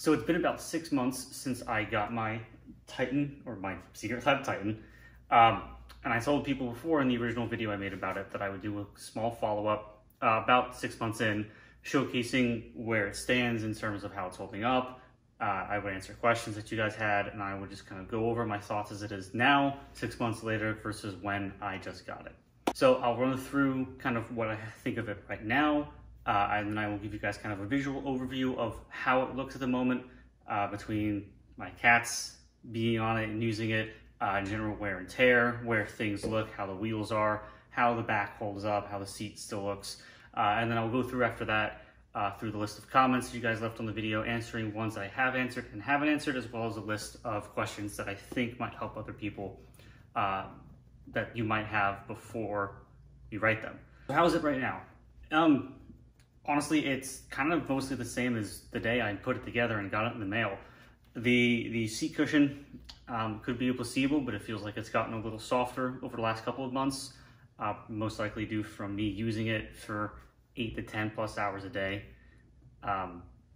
So it's been about 6 months since I got my Titan, or my SecretLab Titan. And I told people before in the original video I made about it that I would do a small follow-up about 6 months in, showcasing where it stands in terms of how it's holding up. I would answer questions that you guys had, and I would just kind of go over my thoughts as it is now, 6 months later, versus when I just got it. So I'll run through kind of what I think of it right now, and then I will give you guys kind of a visual overview of how it looks at the moment, between my cats being on it and using it, general wear and tear, where things look, how the wheels are, how the back holds up, how the seat still looks. And then I'll go through after that, through the list of comments you guys left on the video, answering ones that I have answered and haven't answered, as well as a list of questions that I think might help other people that you might have before you write them. So how is it right now? Honestly, it's kind of mostly the same as the day I put it together and got it in the mail. The seat cushion could be a placebo, but it feels like it's gotten a little softer over the last couple of months, most likely due from me using it for 8 to 10 plus hours a day.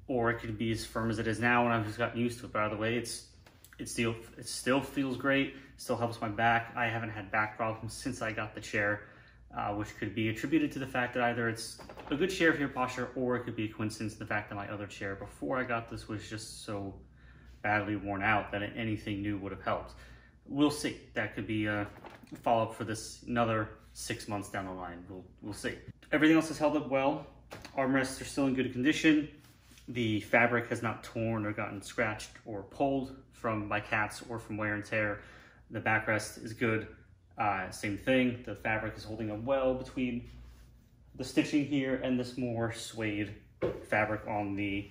Or it could be as firm as it is now, and I've just gotten used to it. By the way, it still feels great, still helps my back. I haven't had back problems since I got the chair, which could be attributed to the fact that either it's a good chair for your posture, or it could be a coincidence, the fact that my other chair before I got this was just so badly worn out that anything new would have helped. We'll see. That could be a follow-up for this another 6 months down the line. We'll see. Everything else has held up well. Armrests are still in good condition. The fabric has not torn or gotten scratched or pulled from my cats or from wear and tear. The backrest is good. Same thing. The fabric is holding up well between the stitching here and this more suede fabric on the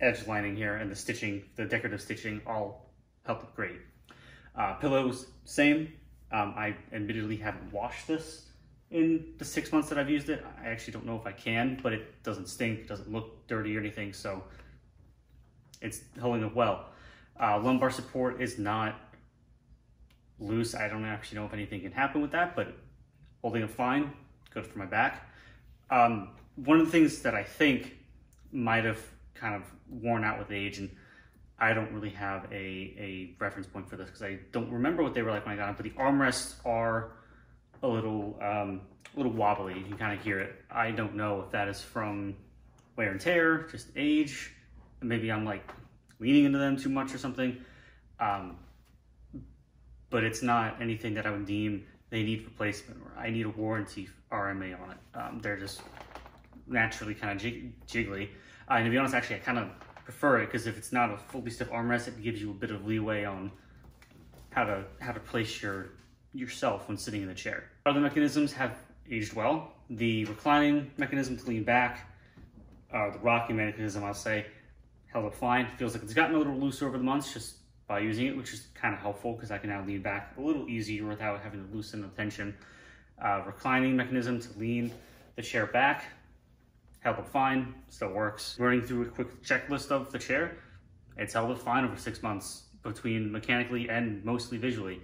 edge lining here, and the stitching, the decorative stitching, all held up great. Pillows, same. I admittedly haven't washed this in the 6 months that I've used it. I actually don't know if I can, but it doesn't stink, doesn't look dirty or anything, so it's holding up well. Lumbar support is not loose. I don't actually know if anything can happen with that, but holding up fine, good for my back. One of the things that I think might have kind of worn out with age, and I don't really have a reference point for this because I don't remember what they were like when I got them, but the armrests are a little wobbly. You can kind of hear it. I don't know if that is from wear and tear, just age. Maybe I'm like leaning into them too much or something. But it's not anything that I would deem they need replacement or I need a warranty RMA on it. They're just naturally kind of jiggly. And to be honest, actually, I kind of prefer it because if it's not a fully stiff armrest, it gives you a bit of leeway on how to place yourself when sitting in the chair. Other mechanisms have aged well. The reclining mechanism to lean back, the rocking mechanism, I'll say, held up fine. Feels like it's gotten a little looser over the months just by using it, which is kind of helpful because I can now lean back a little easier without having to loosen the tension. Reclining mechanism to lean the chair back, held up fine, still works. Running through a quick checklist of the chair, it's held up fine over 6 months between mechanically and mostly visually.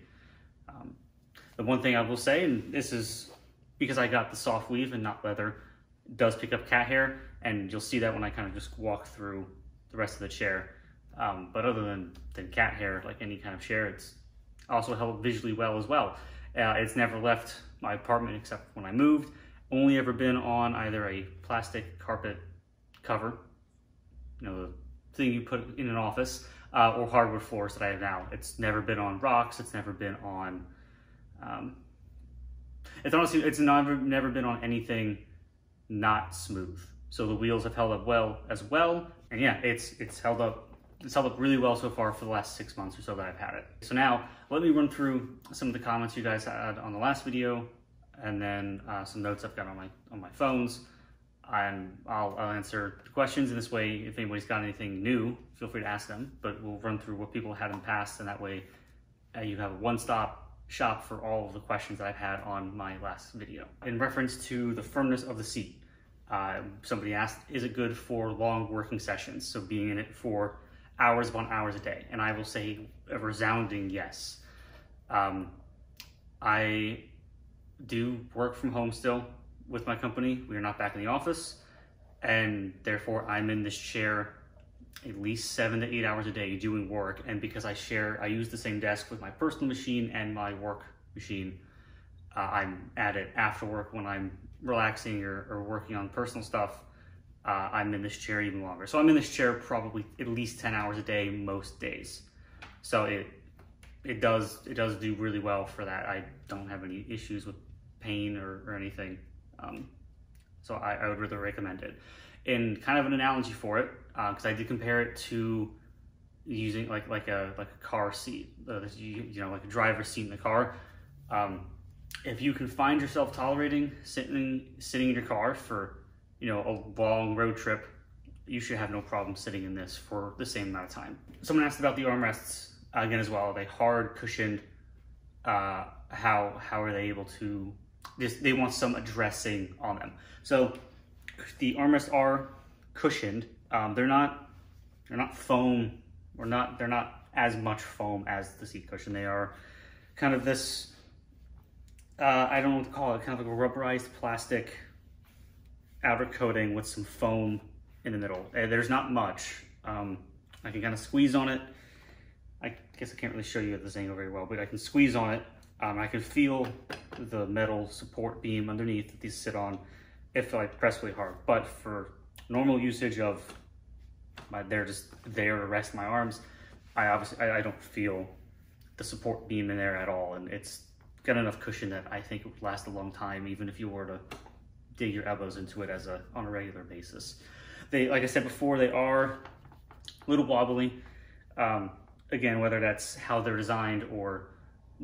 The one thing I will say, and this is because I got the soft weave and not leather, does pick up cat hair, and you'll see that when I kind of just walk through the rest of the chair. But other than cat hair, like any kind of chair, it's also held visually well as well. It's never left my apartment except when I moved. Only ever been on either a plastic carpet cover, you know, the thing you put in an office, or hardwood floors that I have now. It's never been on rocks. It's never been on, it's never been on anything not smooth. So the wheels have held up well as well. And yeah, it's held up really well so far for the last 6 months or so that I've had it. So now let me run through some of the comments you guys had on the last video, and then some notes I've got on my phones, and I'll answer the questions in this way. If anybody's got anything new, feel free to ask them, but we'll run through what people had in the past, and that way you have a one-stop shop for all of the questions that I've had on my last video. In reference to the firmness of the seat, somebody asked, is it good for long working sessions? So being in it for hours upon hours a day, and I will say a resounding yes. I do work from home still with my company. We are not back in the office, and therefore I'm in this chair at least 7 to 8 hours a day doing work. And because I use the same desk with my personal machine and my work machine, I'm at it after work when I'm relaxing or working on personal stuff. I'm in this chair even longer. So I'm in this chair probably at least 10 hours a day most days. So it does do really well for that. I don't have any issues with pain or anything. So I would really recommend it. And kind of an analogy for it, because I did compare it to using like a car seat, you know, like a driver's seat in the car. If you can find yourself tolerating sitting in your car for, you know, a long road trip, you should have no problem sitting in this for the same amount of time. Someone asked about the armrests again as well. Are they hard, cushioned? How are they able to? They want some addressing on them. So the armrests are cushioned. They're not foam, or they're not as much foam as the seat cushion. They are kind of this. I don't know what to call it. Kind of like a rubberized plastic outer coating with some foam in the middle. There's not much. I can kind of squeeze on it. I guess I can't really show you at this angle very well, but I can squeeze on it. I can feel the metal support beam underneath that these sit on if I press really hard. But for normal usage of they're just there to rest my arms, I don't feel the support beam in there at all, and it's got enough cushion that I think it would last a long time, even if you were to dig your elbows into it on a regular basis. They, like I said before, they are a little wobbly. Again, whether that's how they're designed or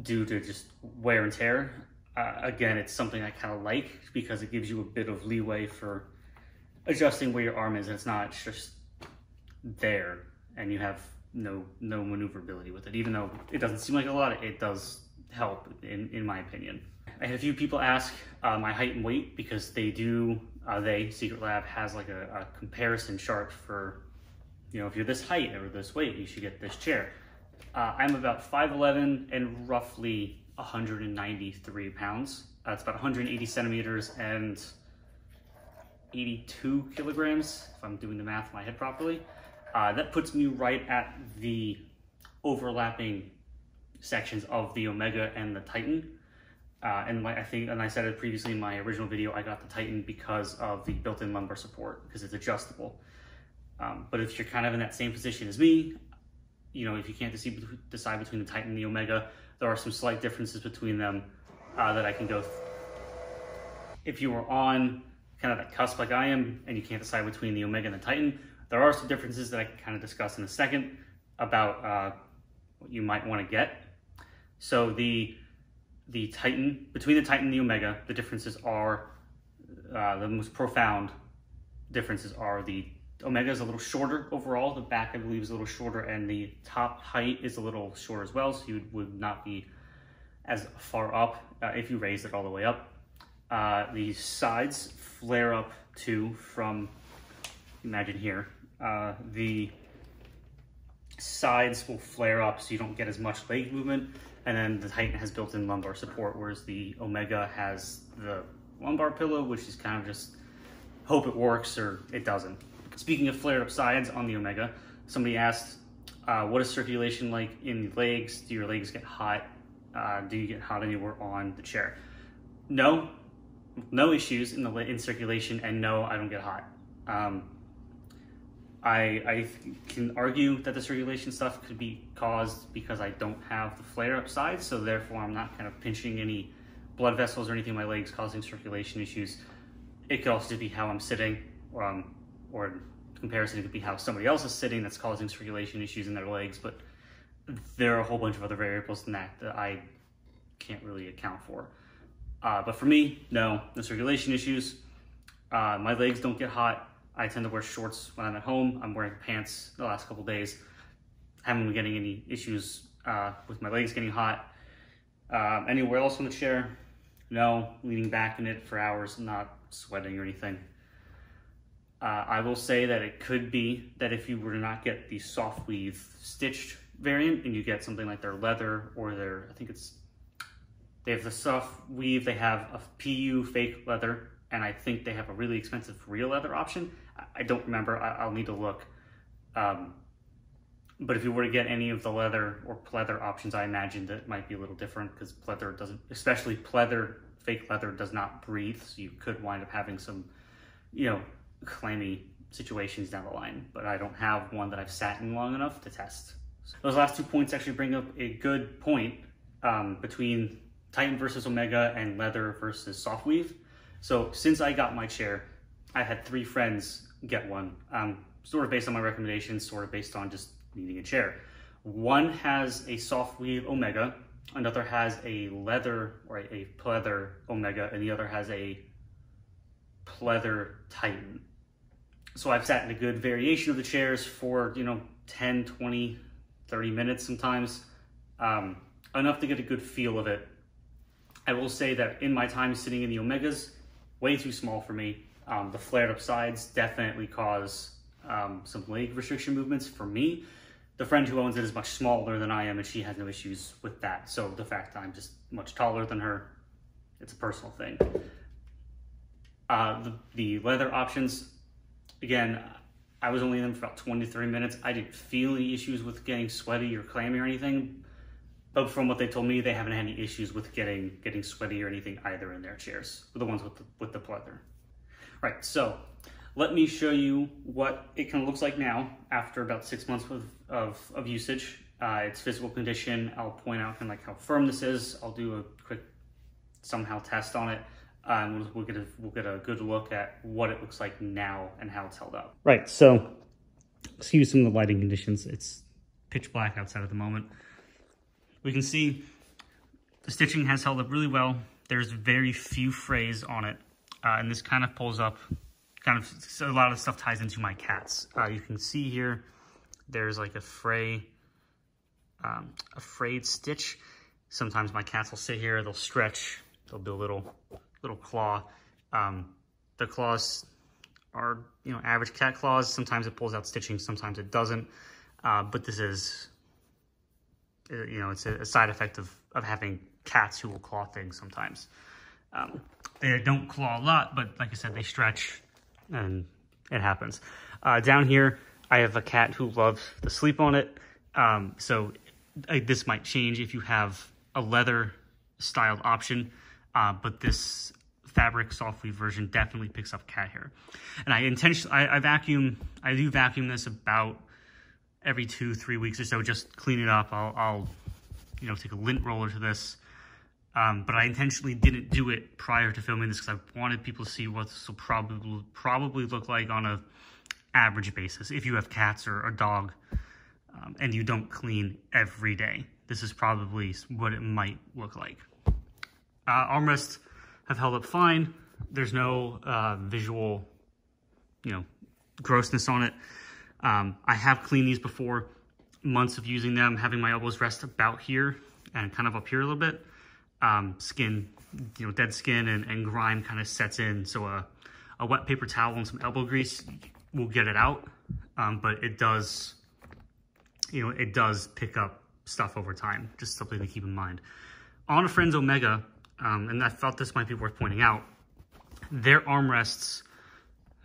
due to just wear and tear. Again, it's something I kind of like because it gives you a bit of leeway for adjusting where your arm is, and it's not just there and you have no maneuverability with it. Even though it doesn't seem like a lot, it does help in my opinion. I had a few people ask my height and weight because SecretLab has like a comparison chart for, you know, if you're this height or this weight, you should get this chair. I'm about 5'11" and roughly 193 pounds. It's about 180 centimeters and 82 kilograms, if I'm doing the math in my head properly. That puts me right at the overlapping sections of the Omega and the Titan. And I said it previously in my original video, I got the Titan because of the built-in lumbar support, because it's adjustable. But if you're kind of in that same position as me, you know, if you can't decide between the Titan and the Omega, there are some slight differences between them that I can go through. If you are on kind of that cusp like I am, and you can't decide between the Omega and the Titan, there are some differences that I can kind of discuss in a second about what you might want to get. So the Titan, between the Titan and the Omega, the differences are, the most profound differences are the Omega is a little shorter overall. The back, I believe, is a little shorter, and the top height is a little shorter as well, so you would not be as far up if you raised it all the way up. The sides flare up too from, imagine here, the sides will flare up so you don't get as much leg movement, and then the Titan has built-in lumbar support, whereas the Omega has the lumbar pillow, which is kind of just hope it works or it doesn't. Speaking of flared up sides on the Omega, somebody asked, what is circulation like in the legs? Do your legs get hot? Do you get hot anywhere on the chair? No issues in circulation, and no, I don't get hot. I can argue that the circulation stuff could be caused because I don't have the flare up sides, so therefore I'm not kind of pinching any blood vessels or anything in my legs causing circulation issues. It could also be how I'm sitting, or in comparison, it could be how somebody else is sitting that's causing circulation issues in their legs, but there are a whole bunch of other variables than that I can't really account for. But for me, no circulation issues. My legs don't get hot. I tend to wear shorts when I'm at home. I'm wearing pants the last couple days. Haven't been getting any issues with my legs getting hot. Anywhere else on the chair? No. Leaning back in it for hours, not sweating or anything. I will say that it could be that if you were to not get the soft weave stitched variant and you get something like their leather or their, they have the soft weave, they have a PU fake leather, and I think they have a really expensive real leather option. I don't remember, I'll need to look. But if you were to get any of the leather or pleather options, I imagine that it might be a little different because pleather doesn't, especially pleather, fake leather does not breathe. So you could wind up having some, you know, clammy situations down the line, but I don't have one that I've sat in long enough to test. Those last 2 points actually bring up a good point between Titan versus Omega and leather versus soft weave. So since I got my chair, I had 3 friends get one, sort of based on my recommendations, sort of based on just needing a chair. One has a soft weave Omega, another has a leather or a pleather Omega, and the other has a pleather Titan. So I've sat in a good variation of the chairs for, you know, 10, 20, 30 minutes sometimes, enough to get a good feel of it. I will say that in my time sitting in the Omegas, way too small for me. The flared up sides definitely cause some leg restriction movements for me. The friend who owns it is much smaller than I am, and she has no issues with that. So the fact that I'm just much taller than her, it's a personal thing. The leather options, again, I was only in them for about 20 to 30 minutes. I didn't feel any issues with getting sweaty or clammy or anything. But from what they told me, they haven't had any issues with getting sweaty or anything either in their chairs, the ones with the pleather. Right, so let me show you what it kind of looks like now after about 6 months of usage. Its physical condition, I'll point out kind of like how firm this is. I'll do a quick somehow test on it. And we'll get a good look at what it looks like now and how it's held up. Right, so excuse some of the lighting conditions. It's pitch black outside at the moment. We can see the stitching has held up really well. There's very few frays on it. And this kind of pulls up, so a lot of stuff ties into my cats. You can see here, there's like a frayed stitch. Sometimes my cats will sit here, they'll stretch, they'll do a little claw. The claws are, you know, average cat claws. Sometimes it pulls out stitching, sometimes it doesn't. But this is, you know, it's a side effect of having cats who will claw things sometimes. They don't claw a lot, but like I said, they stretch and it happens. Down here, I have a cat who loves to sleep on it. So this might change if you have a leather styled option, but this fabric soft weave version definitely picks up cat hair. And I do vacuum this about every 2-3 weeks or so, just clean it up. I'll you know, take a lint roller to this. But I intentionally didn't do it prior to filming this because I wanted people to see what this will probably look like on a average basis. If you have cats or a dog and you don't clean every day, this is probably what it might look like. Armrests have held up fine. There's no visual, you know, grossness on it. I have cleaned these before, months of using them, having my elbows rest about here and kind of up here a little bit. Skin, you know, dead skin and grime kind of sets in. So a wet paper towel and some elbow grease will get it out. But it does, you know, it does pick up stuff over time. Just something to keep in mind. On a Friends Omega, and I thought this might be worth pointing out, their armrests,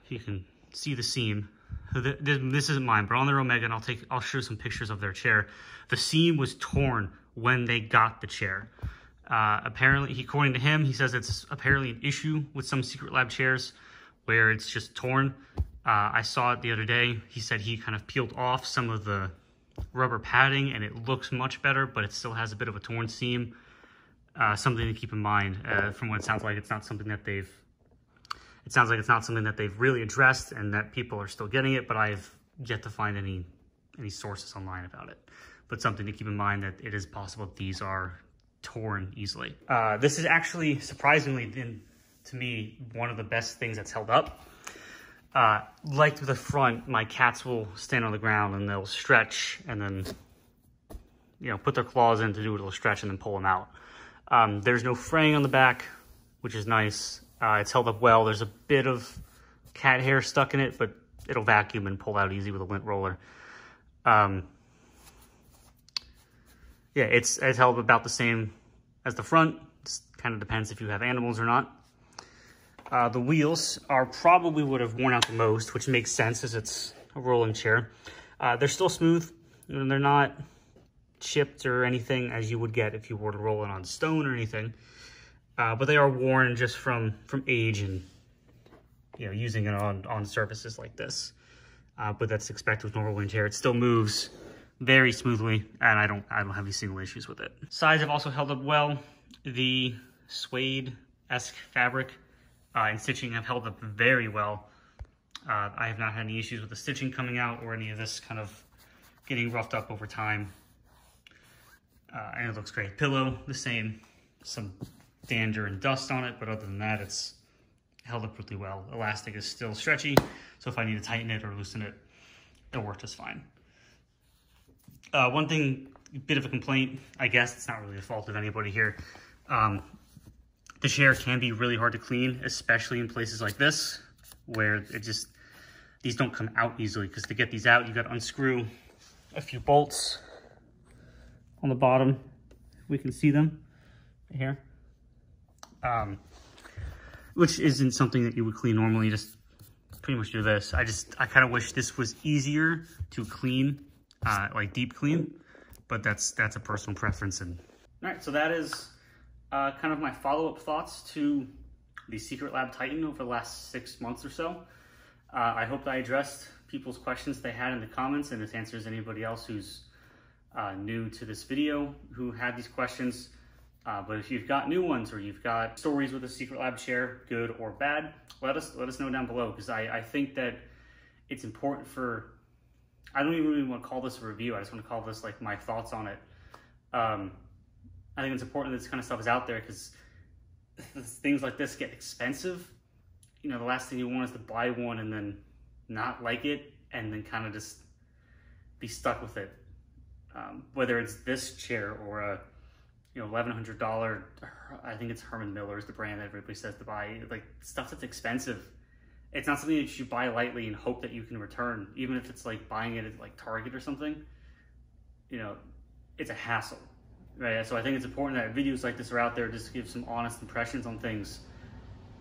if you can see the seam, this isn't mine, but on their Omega, and I'll show some pictures of their chair. The seam was torn when they got the chair. Apparently, according to him, he says it's apparently an issue with some SecretLab chairs where it's just torn. I saw it the other day. He said he kind of peeled off some of the rubber padding and it looks much better, but it still has a bit of a torn seam. Something to keep in mind. From what it sounds like, it's not something that they've really addressed and that people are still getting it, but I've yet to find any sources online about it. But something to keep in mind that it is possible that these are torn easily. This is actually surprisingly, to me, one of the best things that's held up. Like the front, my cats will stand on the ground and they'll stretch and then, you know, put their claws in to do a little stretch and then pull them out. There's no fraying on the back, which is nice. It's held up well. There's a bit of cat hair stuck in it, but it'll vacuum and pull out easy with a lint roller. Yeah, it's held up about the same as the front. It kind of depends if you have animals or not. The wheels are probably would have worn out the most, which makes sense as it's a rolling chair. They're still smooth, and they're not chipped or anything as you would get if you were to roll it on stone or anything. But they are worn just from age and, you know, using it on surfaces like this. But that's expected with normal wind chair. It still moves very smoothly, and I don't have any single issues with it. Sides have also held up well. The suede-esque fabric and stitching have held up very well. I have not had any issues with the stitching coming out or any of this kind of getting roughed up over time. And it looks great. Pillow, the same. Some dander and dust on it, but other than that, it's held up really well. Elastic is still stretchy, so if I need to tighten it or loosen it, it'll work just fine. One thing, a bit of a complaint, I guess it's not really the fault of anybody here. The chair can be really hard to clean, especially in places like this, where these don't come out easily, because to get these out, you got to unscrew a few bolts on the bottom. We can see them right here. Which isn't something that you would clean normally. Just pretty much do this. I kind of wish this was easier to clean, like deep clean, but that's a personal preference. And all right, so that is kind of my follow-up thoughts to the SecretLab Titan over the last 6 months or so. I hope that I addressed people's questions they had in the comments, and this answers anybody else who's new to this video who had these questions. But if you've got new ones or you've got stories with a SecretLab chair, good or bad, let us know down below, because I think that it's important for, I don't even really want to call this a review, I just want to call this like my thoughts on it. I think it's important that this kind of stuff is out there, because things like this get expensive. You know, the last thing you want is to buy one and then not like it and then kind of just be stuck with it. Whether it's this chair or a, you know, $1,100, I think it's Herman Miller is the brand that everybody says to buy. Like, stuff that's expensive, it's not something that you buy lightly and hope that you can return, even if it's like buying it at like Target or something. You know, it's a hassle, right? So I think it's important that videos like this are out there just to give some honest impressions on things,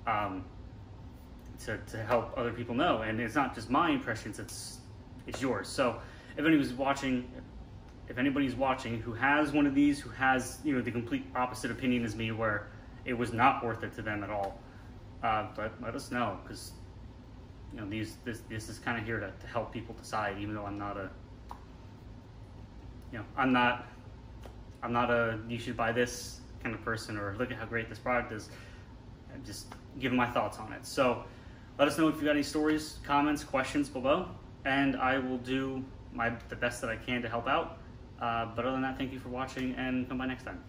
to help other people know. And it's not just my impressions, it's yours. So if anybody's watching who has one of these, who has, you know, the complete opposite opinion as me, where it was not worth it to them at all, let us know, because, you know, this is kind of here to help people decide, even though I'm not a, you know, I'm not a you should buy this kind of person, or look at how great this product is. I'm just giving my thoughts on it. So let us know if you've got any stories, comments, questions below, and I will do the best that I can to help out. But other than that, thank you for watching, and come by next time.